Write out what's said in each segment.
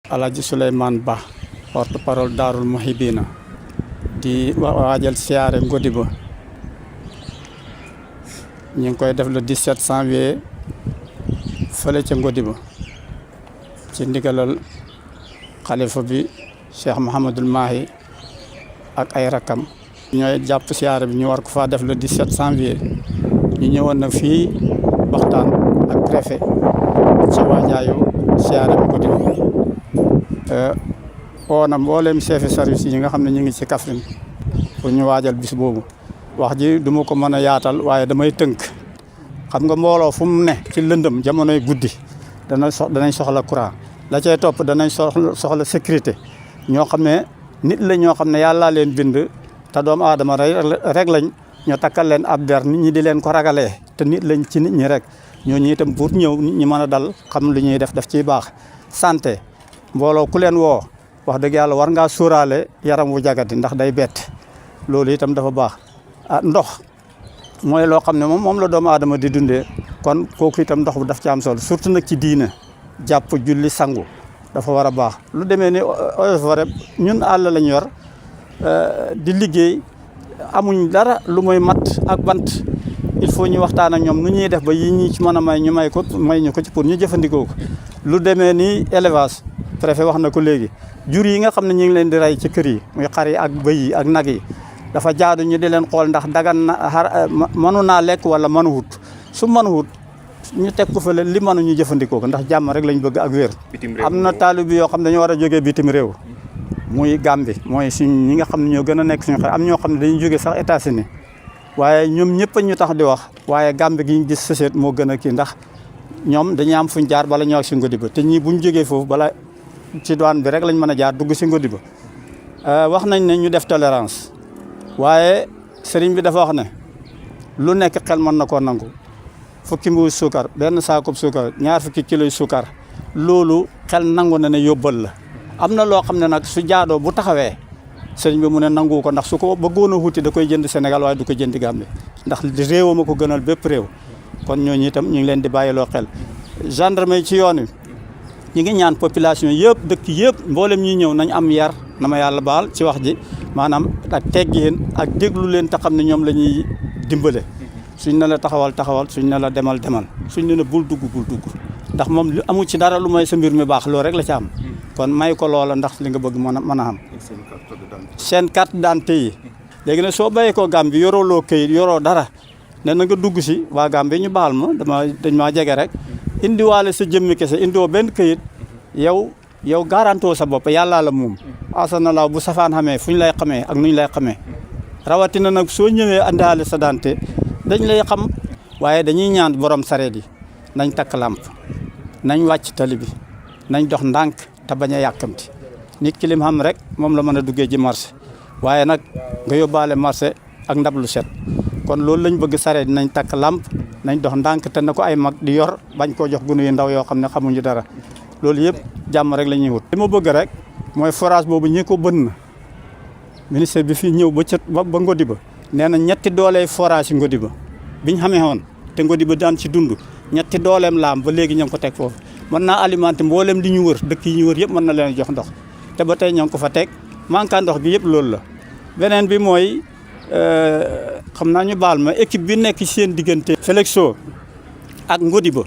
Alhaji Souleymane Ba porte-parole Daarul Muhibina di waajal siyaare Ngodiba ñu ngi koy def le 17 janvier fële ca Ngodiba ci ndigalal xalifa bi Cheikh Mouhamadul Mahi ak ay rakam ñooy jàpp siyaare bi ñu war ko faa def le 17 janvier ñu ñëwoon nag fii waxtaan ak préfet ci waajaayu siyaare bi Ngodiba oo na mboolem chef de service yi nga xam ne ñu ngi ci Kaffrine pour ñu waajal bis boobu wax ji duma ko mën a yaatal waaye damay tënk xam nga mbooloo fu mu ne ci lëndëm jamonoy guddi danañ soxla courant la cay topp danañ soxla sécurité ñoo xam ne nit la ñoo xam ne yàllaa leen bind te doomu aadama rek lañ ñoo takkal leen ab der nit ñi di leen ko ragalee te nit lañ ci nit ñi rek ñooñu itam pour ñëw nit ñi mën a dal xam lu ñuy def ciy baax santé mbooloo ku leen woo wax dëgg yàlla war ngaa sóoraale yaram wu jagati ndax day bett loolu itam dafa baax ndox mooy loo xam ne moom la doomu aadama di dundee kon kooku itam ndox bu daf ci am solo surtout nag ci diine jàpp julli sangu dafa war a baax lu demee ni eaux ñun àll lañ yor di liggéey amuñ dara lu muy mat ak bant il faut ñu waxtaan ak ñoom nu ñuy def ba yi ñi ci mën a may ñu may ñu ko ci pour ñu jëfandikoo ko lu demee ni élevage préfet wax na ko léegi jur yi nga xam ne ñu ngi leen di rey ci kër yi muy xar yi ak bëy yi ak nag yi dafa jaadu ñu di leen xool ndax dagan na mënu naa lekk wala mënuwut su mënuwut ñu teg ko fële li mënu ñu jëfandikoo ko ndax jàmm rek lañ bëgg ak wér. am na taalibe yoo xam ne dañoo war a jógee bitim réew muy Gambie mooy ñi nga xam ne ñoo gën a nekk suñu xel am ñoo xam ne dañuy jógee sax États-Unis waaye ñoom ñëpp ñu tax di wax waaye Gambie gi ñu gis société moo gën a kii ndax ñoom dañuy am fuñ jaar bala ñëw ak si Ngodiba te ñii buñ jógee foofu bala ci douane bi rek lañ mën a jaar dugg si Ngodiba wax nañ ne ñu def tolérance waaye sëriñ bi dafa wax ne lu nekk xel mën na koo nangu fukki mbuus suukar benn saakub suukar 20 kilos suukar loolu xel nangu na ne yóbbal la am na loo xam ne nag su jaadoo bu taxawee sëriñ bi mu ne nangu ko ndax su ko bëggoon a wuti da koy jënd Sénégal waaye du ko jëndi Gambie ndax réewam a ko gënal bépp réew kon ñooñu itam ñu ngi leen di bàyyiloo xel gendarme ci yoon wi ñu ngi ñaan population yëpp dëkk yëpp mboolem ñi ñëw nañ am yar na ma yàlla baal ci wax ji maanaam ak teggin ak déglu leen te xam ne ñoom la ñuy dimbale suñ ne la taxawal suñ ne la demal suñ ne la bul dugg ndax moom lu amu ci dara lu may sa mbir mi baax loolu rek la ci am kon may ko loola ndax li nga bëgg mën a am seen carte d'identité yi léegi nag soo bayee ko Gambie yoroo loo këyit yoroo dara ne na nga dugg si waa Gambie ñu baal ma dañ maa jege rek indiwaale sa jëmmi kese indiwoo benn këyit yow garantoo sa bopp yàllaa la moom asanalaaw bu safaan xamee fu ñu lay xamee ak nu ñu lay xamee rawatina nag soo ñëwee andaale sa dante dañ lay xam waaye dañuy ñaan borom sareet yi nañ takk làmp nañ wàcc tali bi nañ dox ndànk te bañ a yàkkamti nit ki lim xam rek moom la mën a duggee ji marché waaye nag nga yóbbaale marché ak ndab lu set kon loolu lañ bëgg sareet nañ takk làmp nañ dox ndànk te na ko ay mag di yor bañ koo jox gunu yu ndaw yoo xam ne xamuñu dara loolu yëpp jàmm rek la ñuy wut. li ma bëgg rek mooy forage boobu ñi ko bënn ministère bi fii ñëw ba Ngodiba nee na ñetti dooley forage yi Ngodiba biñ xamee woon te Ngodiba daan ci dund ñetti dooleem laam ba léegi ña ngi ko teg foofu mën naa alimenter mboolem li ñu wër dëkk yi ñu wër yëpp mën na leen jox ndox te ba tey ña ngi ko fa teg manque ndox gi yëpp loolu la. beneen bi mooy xam naa ñu baal ma équipe bi nekk seen diggante. Felexo ak Ngodiba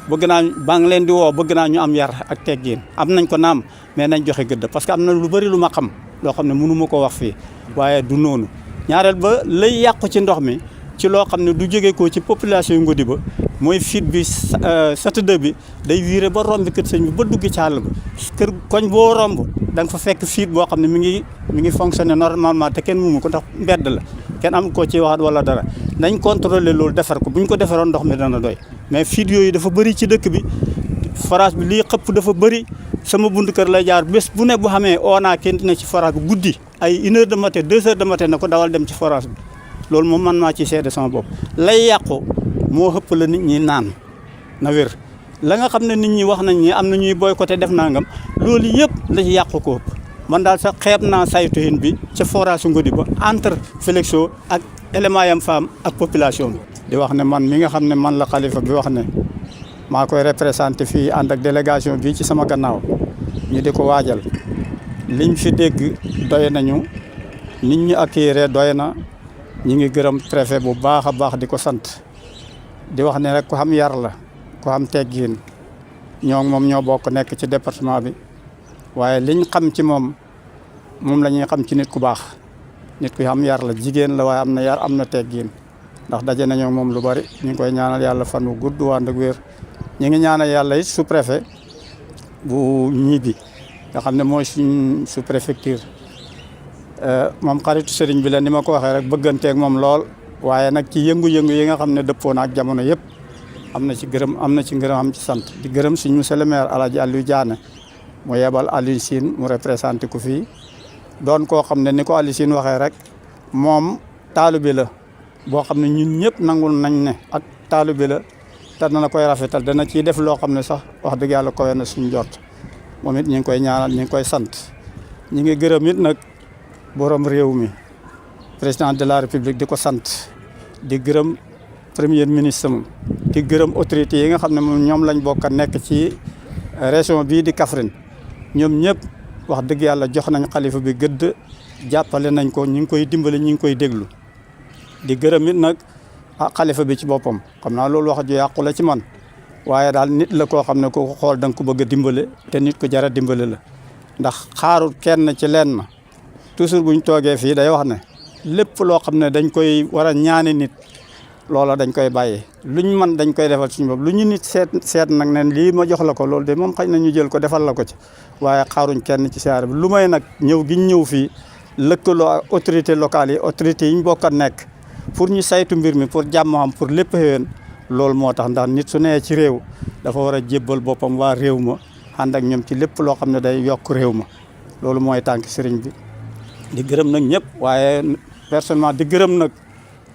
bëgg naa baa ngi leen di woo bëgg naa ñu am yar ak teggin am nañ ko naam mais nañ joxe gëdd parce que am na lu bëri lu ma xam loo xam ne mënu ma ko wax fii waaye du noonu ñaareel ba lay yàqu ci ndox mi ci loo xam ne du jóge ko ci population yu Ngodiba mooy fuite bi Saturday bi day wiire ba romb kër sëñ bi ba dugg ci àll ba kër koñ boo romb da nga fa fekk fuite boo xam ne mi ngi fonctionner normalement te kenn moomu ko ndax mbedd la kenn am ko ci waxat wala dara nañ contrôler loolu defar ko bu ñu ko defaroon ndox mi dana doy mais fuite yooyu dafa bëri ci dëkk bi forage bi lii xëpp dafa bëri sama buntu kër lay jaar bés bu ne bu xamee oonaa kenn dina ci forage bi guddi ay 1 heure de matin 2 heures de matin na ko dawal dem ci forage bi loolu moom man maa ci seede sama bopp lay yàqu moo xëpp la nit ñi naan na wér la nga xam ne nit ñi wax nañ ni am na ñuy boycotté def nangam loolu yëpp la ci yàqu ko ëpp man daal sax xeeb naa saytuhin bi ca forage Ngodiba entre Felexo ak élément yam femme ak population bi di wax ne man mi nga xam ne man la xalifa bi wax ne maa koy représenté fii ànd ak délégation bi ci sama gannaaw ñu di ko waajal liñ fi dégg doy nañu nit ñi accueillir doy na. ñi ngi gërëm préfet bu baax a baax di ko sant di wax ne rek ku xam yar la ku xam teggiin ñoo moom ñoo bokk nekk ci département bi waaye liñ xam ci moom la ñuy xam ci nit ku baax nit ku xam yar la jigéen la waaye am na yar am na teggiin ndax daje nañoo moom lu bari ñu ngi koy ñaanal yàlla fan wu gudd waan ak wér ñu ngi ñaanal yàlla it sous préfet bu Ñibi nga xam ne mooy suñ sous préfecture moom xaritu sëriñ bi la ni ma ko waxee rek bëgganteeg moom lool waaye nag ci yëngu-yëngu yi nga xam ne dëppoo na ak jamono yëpp am na ci ngërëm am ci sant di gërëm suñ monsieur le maire Alaaji Aliou Diané mu yebal Aliou Sine mu représenté ko fii doon koo xam ne ni ko Aliou Sine waxee rek moom taalibe la boo xam ne ñun ñëpp nangul nañ ne ak taalibe la te dana koy rafetal dana ciy def loo xam ne sax wax dëgg yàlla kowe na suñ jot moom it ñu ngi koy ñaanal ñu ngi koy sant ñu ngi gërëm it nag borom réew mi président de la république di ko sant di gërëm premier ministre moom di gërëm autorités yi nga xam ne moom ñoom lañ bokk a nekk ci région bii di Kaffrine ñoom ñëpp wax dëgg yàlla jox nañ xalifa bi gëdd jàppale nañ ko ñu ngi koy dimbale ñu ngi koy déglu di gërëm it nag xalifa bi ci boppam xam naa loolu wax ju yàqu la ci man waaye daal nit la koo xam ne ku ko xool da nga ko bëgg a dimbale te nit ko jara dimbale la ndax xaarul kenn ci leen na toujours buñ toogee fii day wax ne lépp loo xam ne dañ koy war a ñaani nit loola dañ koy bàyyee luñ mën dañ koy defal suñu bopp lu ñu nit seet nag ne lii ma jox la ko loolu de moom xëy na ñu jël ko defal la ko ci waaye xaaruñ kenn ci siyaare bi lu may nag ñëw giñ ñëw fii lëkkaloo ak autorité locales yi autorités yi ñu bokk a nekk pour ñu saytu mbir mi pour jàmm am pour lépp xéwén loolu moo tax ndax nit su nee ci réew dafa war a jébbal boppam waa réew ma ànd ak ñoom ci lépp loo xam ne day yokk réew ma loolu mooy tànk sëriñ bi di gërëm nag ñëpp waaye personnellement di gërëm nag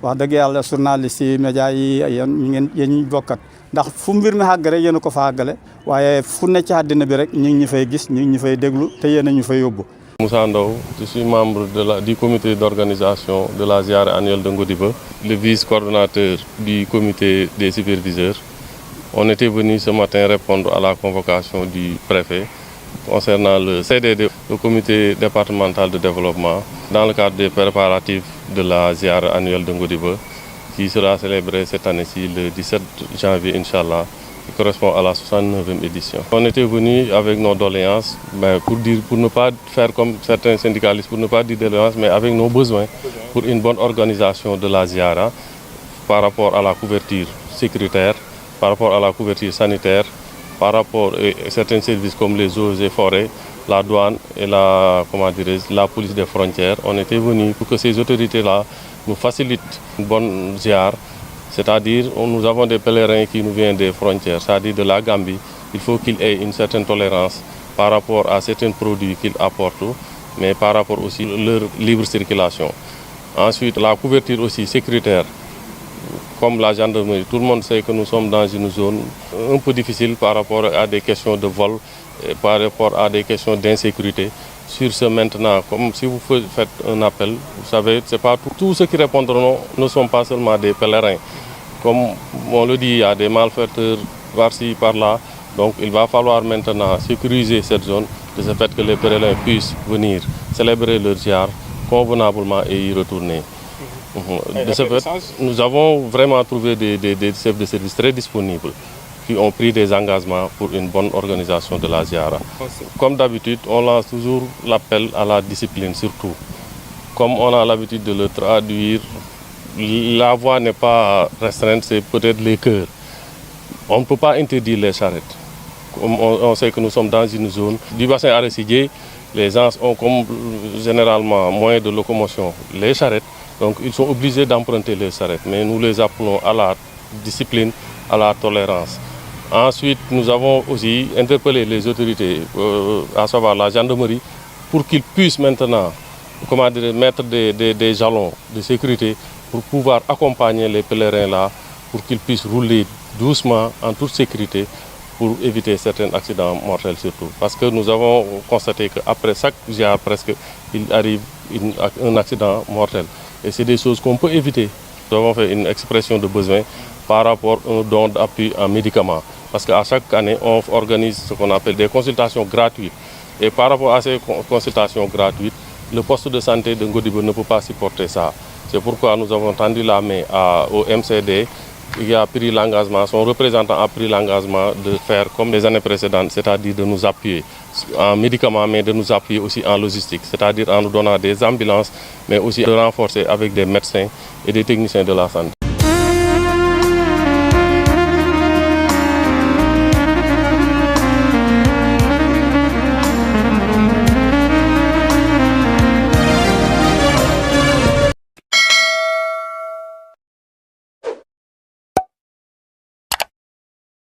wax dëgg yàlla journaliste yi média yi yéen ñu bokkat ndax fu mbir mi àgg rek yéen a ko fa àggale waaye fu ne ci àddina bi rek ñu ngi ñu fay gis ñu ngi ñu fay déglu te yéen a ñu fay yóbbu. Moussa Ndaw, je suis membre du comité d'organisation de la Ziara annuelle de Ngodiba, le vice-coordonnateur du comité des superviseurs. On était venu ce matin répondre à la convocation du préfet concernant le CDD, le comité départemental de développement, dans le cadre des préparatifs de la Ziara annuelle de Ngodiba, qui sera célébrée cette année-ci le 17 janvier, Inch'Allah, qui correspond à la 69e édition. On était venu avec nos doléances, pour ne pas faire comme certains syndicalistes, pour ne pas dire doléances, mais avec nos besoins pour une bonne organisation de la Ziara par rapport à la couverture sécuritaire, par rapport à la couverture sanitaire, par rapport à certains services comme les eaux et forêts, la douane et la police des frontières. On était venu pour que ces autorités-là nous facilitent une bonne ziar. C'est-à-dire, nous avons des pèlerins qui nous viennent des frontières, c'est-à-dire de la Gambie. Il faut qu'ils aient une certaine tolérance par rapport à certains produits qu'ils apportent, mais par rapport aussi à leur libre circulation. Ensuite, la couverture aussi sécuritaire, comme la gendarmerie. Tout le monde sait que nous sommes dans une zone un peu difficile par rapport à des questions de vol, par rapport à des questions d'insécurité. Sur ce maintenant, comme si vous faites un appel, vous savez, c'est pas tous ceux qui répondront ne sont pas seulement des pèlerins. Comme on le dit, il y a des malfaiteurs par-ci, par-là. Donc il va falloir maintenant sécuriser cette zone, de ce fait que les pèlerins puissent venir célébrer leur ziar convenablement et y retourner. De ce fait, nous avons vraiment trouvé des chefs de service très disponibles qui ont pris des engagements pour une bonne organisation de la ziara. Comme d'habitude, on lance toujours l'appel à la discipline surtout. Comme on a l'habitude de le traduire, la voie n'est pas restreinte, c'est peut-être les cœurs. On ne peut pas interdire les charrettes. On sait que nous sommes dans une zone du bassin arachidier, les gens ont comme généralement moyen de locomotion les charrettes, donc ils sont obligés d'emprunter les charrettes. Mais nous les appelons à la discipline, à la tolérance. Ensuite, nous avons aussi interpellé les autorités, à savoir la gendarmerie, pour qu'ils puissent maintenant mettre des jalons de sécurité pour pouvoir accompagner les pèlerins là, pour qu'ils puissent rouler doucement, en toute sécurité, pour éviter certains accidents mortels surtout. Parce que nous avons constaté qu'après chaque ziar presque, il arrive un accident mortel. Et c'est des choses qu'on peut éviter. Nous avons fait une expression de besoin par rapport à un don d'appui en médicaments. Parce qu'à chaque année, on organise ce qu'on appelle des consultations gratuites Et par rapport à ces consultations gratuites, le poste de santé de Ngodiba ne peut pas supporter ça. C'est pourquoi nous avons tendu la main au MCD, qui a pris l'engagement, son représentant a pris l'engagement de faire comme les années précédentes, c'est-à-dire de nous appuyer en médicaments, mais de nous appuyer aussi en logistique, c'est-à-dire en nous donnant des ambulances, mais aussi de renforcer avec des médecins et des techniciens de la santé.